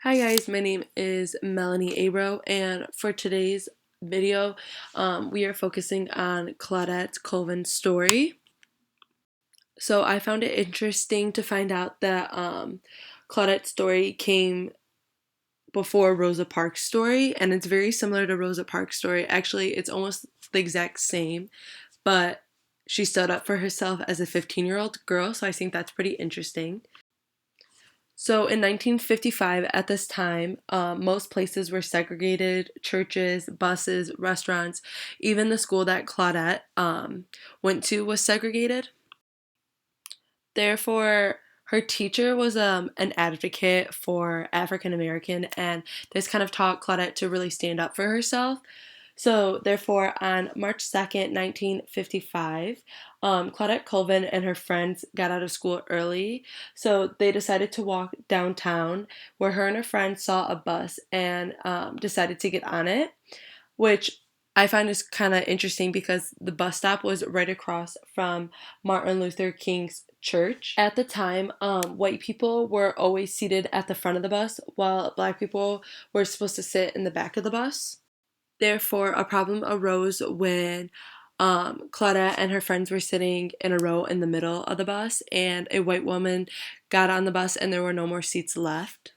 Hi guys, my name is Melanie Abro, and for today's video, we are focusing on Claudette Colvin's story. So I found it interesting to find out that Claudette's story came before Rosa Parks' story, and it's very similar to Rosa Parks' story. Actually, it's almost the exact same, but she stood up for herself as a 15-year-old girl, so I think that's pretty interesting. So in 1955, at this time, most places were segregated: churches, buses, restaurants. Even the school that Claudette went to was segregated. Therefore, her teacher was an advocate for African American, and this kind of taught Claudette to really stand up for herself. So, therefore, on March 2nd, 1955, Claudette Colvin and her friends got out of school early. So, they decided to walk downtown, where her and her friends saw a bus and decided to get on it, which I find is kind of interesting because the bus stop was right across from Martin Luther King's church. At the time, white people were always seated at the front of the bus, while black people were supposed to sit in the back of the bus. Therefore, a problem arose when Claudette and her friends were sitting in a row in the middle of the bus, and a white woman got on the bus and there were no more seats left.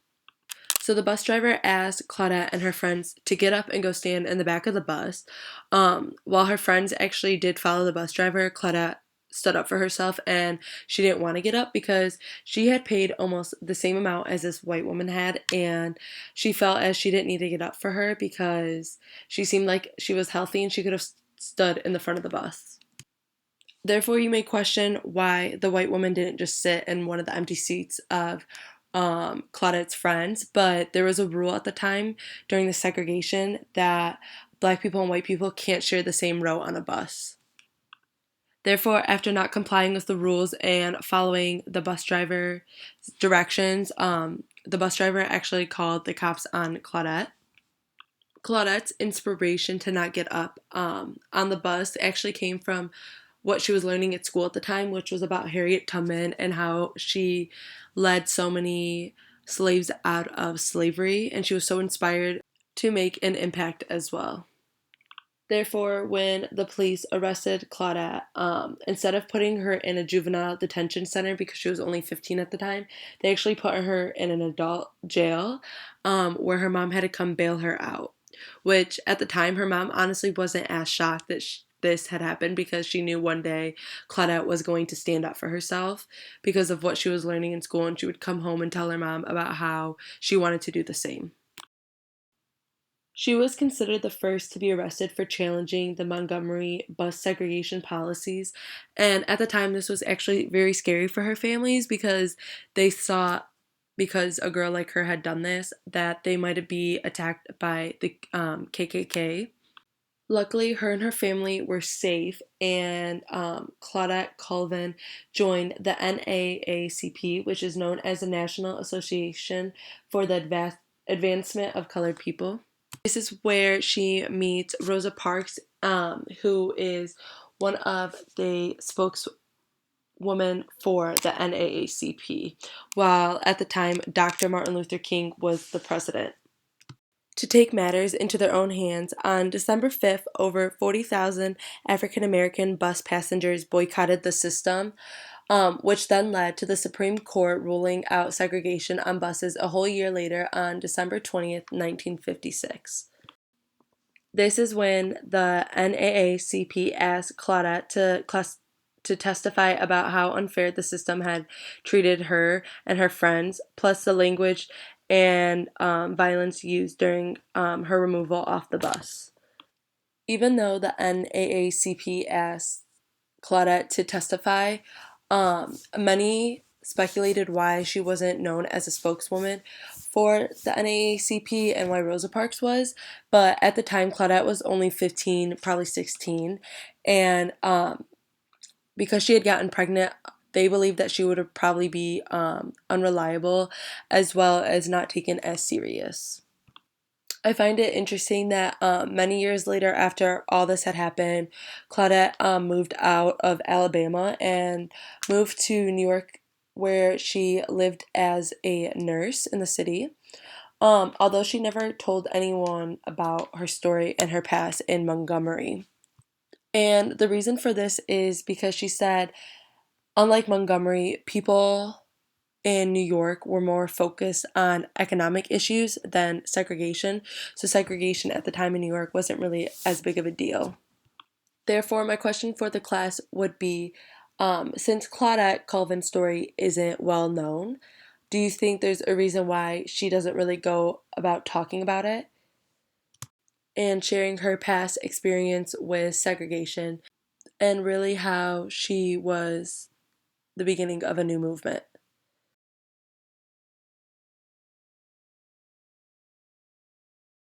So the bus driver asked Claudette and her friends to get up and go stand in the back of the bus. While her friends actually did follow the bus driver, Claudette stood up for herself, and she didn't want to get up because she had paid almost the same amount as this white woman had, and she felt as she didn't need to get up for her because she seemed like she was healthy and she could have stood in the front of the bus. Therefore, you may question why the white woman didn't just sit in one of the empty seats of Claudette's friends, but there was a rule at the time during the segregation that black people and white people can't share the same row on a bus. Therefore, after not complying with the rules and following the bus driver's directions, the bus driver actually called the cops on Claudette. Claudette's inspiration to not get up on the bus actually came from what she was learning at school at the time, which was about Harriet Tubman and how she led so many slaves out of slavery, and she was so inspired to make an impact as well. Therefore, when the police arrested Claudette, instead of putting her in a juvenile detention center because she was only 15 at the time, they actually put her in an adult jail where her mom had to come bail her out. Which, at the time, her mom honestly wasn't as shocked that this had happened because she knew one day Claudette was going to stand up for herself because of what she was learning in school, and she would come home and tell her mom about how she wanted to do the same. She was considered the first to be arrested for challenging the Montgomery bus segregation policies. And at the time, this was actually very scary for her families because they saw, because a girl like her had done this, that they might be attacked by the KKK. Luckily, her and her family were safe, and Claudette Colvin joined the NAACP, which is known as the National Association for the Advancement of Colored People. This is where she meets Rosa Parks, who is one of the spokeswomen for the NAACP, while at the time Dr. Martin Luther King was the president. To take matters into their own hands, on December 5th, over 40,000 African American bus passengers boycotted the system, which then led to the Supreme Court ruling out segregation on buses a whole year later on December 20th, 1956. This is when the NAACP asked Claudette to testify about how unfair the system had treated her and her friends, plus the language and violence used during her removal off the bus. Even though the NAACP asked Claudette to testify, many speculated why she wasn't known as a spokeswoman for the NAACP and why Rosa Parks was, but at the time Claudette was only 15, probably 16, and because she had gotten pregnant, they believed that she would probably be unreliable as well as not taken as serious. I find it interesting that many years later, after all this had happened, Claudette moved out of Alabama and moved to New York, where she lived as a nurse in the city. although she never told anyone about her story and her past in Montgomery. And the reason for this is because she said, unlike Montgomery, people in New York were more focused on economic issues than segregation. So, segregation at the time in New York wasn't really as big of a deal. Therefore, my question for the class would be, since Claudette Colvin's story isn't well known, do you think there's a reason why she doesn't really go about talking about it and sharing her past experience with segregation and really how she was the beginning of a new movement?